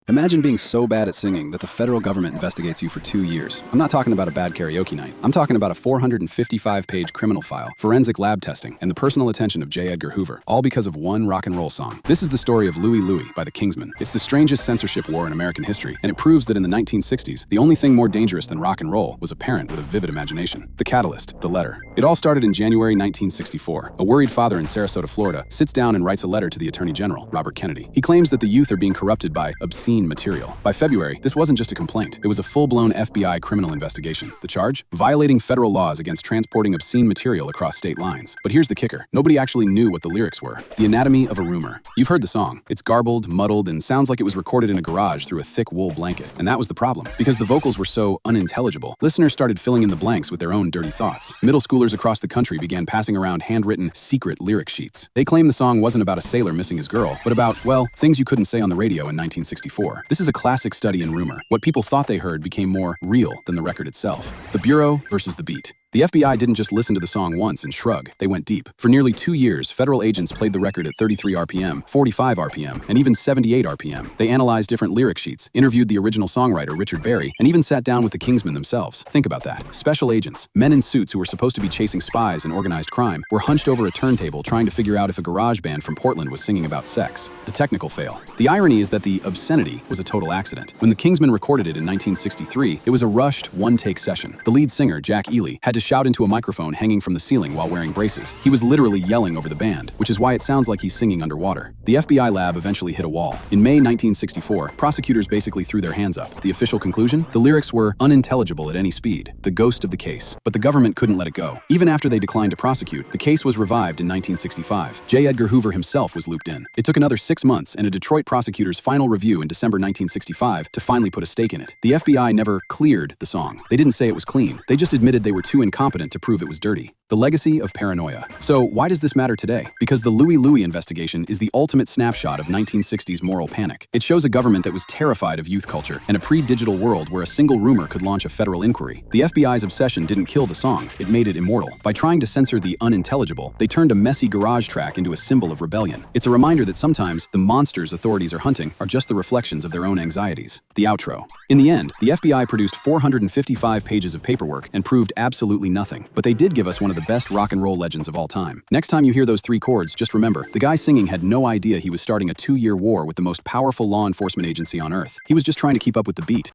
Imagine being so bad at singing that the federal government investigates you for 2 years. I'm not talking about a bad karaoke night. I'm talking about a 455-page criminal file, forensic lab testing, and the personal attention of J. Edgar Hoover, all because of one rock and roll song. This is the story of Louie Louie by the Kingsmen. It's the strangest censorship war in American history, and it proves that in the 1960s, the only thing more dangerous than rock and roll was a parent with a vivid imagination. The catalyst, the letter. It all started in January 1964. A worried father in Sarasota, Florida, sits down and writes a letter to the Attorney General, Robert Kennedy. He claims that the youth are being corrupted by obscene material. By February, this wasn't just a complaint. It was a full-blown FBI criminal investigation. The charge? Violating federal laws against transporting obscene material across state lines. But here's the kicker. Nobody actually knew what the lyrics were. The anatomy of a rumor. You've heard the song. It's garbled, muddled, and sounds like it was recorded in a garage through a thick wool blanket. And that was the problem. Because the vocals were so unintelligible, listeners started filling in the blanks with their own dirty thoughts. Middle schoolers across the country began passing around handwritten, secret lyric sheets. They claimed the song wasn't about a sailor missing his girl, but about, well, things you couldn't say on the radio in 1964. This is a classic study in rumor. What people thought they heard became more real than the record itself. The Bureau versus the beat. The FBI didn't just listen to the song once and shrug. They went deep. For nearly 2 years, federal agents played the record at 33 RPM, 45 RPM, and even 78 RPM. They analyzed different lyric sheets, interviewed the original songwriter, Richard Berry, and even sat down with the Kingsmen themselves. Think about that. Special agents, men in suits who were supposed to be chasing spies and organized crime, were hunched over a turntable trying to figure out if a garage band from Portland was singing about sex. The technical fail. The irony is that the obscenity was a total accident. When the Kingsmen recorded it in 1963, it was a rushed, one-take session. The lead singer, Jack Ely, had to shout into a microphone hanging from the ceiling while wearing braces. He was literally yelling over the band, which is why it sounds like he's singing underwater. The FBI lab eventually hit a wall. In May 1964, prosecutors basically threw their hands up. The official conclusion? The lyrics were unintelligible at any speed. The ghost of the case. But the government couldn't let it go. Even after they declined to prosecute, the case was revived in 1965. J. Edgar Hoover himself was looped in. It took another 6 months and a Detroit prosecutor's final review in December 1965 to finally put a stake in it. The FBI never cleared the song. They didn't say it was clean. They just admitted they were too incompetent to prove it was dirty. The legacy of paranoia. So why does this matter today? Because the Louie Louie investigation is the ultimate snapshot of 1960s moral panic. It shows a government that was terrified of youth culture and a pre-digital world where a single rumor could launch a federal inquiry. The FBI's obsession didn't kill the song, it made it immortal. By trying to censor the unintelligible, they turned a messy garage track into a symbol of rebellion. It's a reminder that sometimes the monsters authorities are hunting are just the reflections of their own anxieties. The outro. In the end, the FBI produced 455 pages of paperwork and proved absolutely nothing. But they did give us one of the best rock and roll legends of all time. Next time you hear those 3 chords, just remember, the guy singing had no idea he was starting a 2-year war with the most powerful law enforcement agency on Earth. He was just trying to keep up with the beat.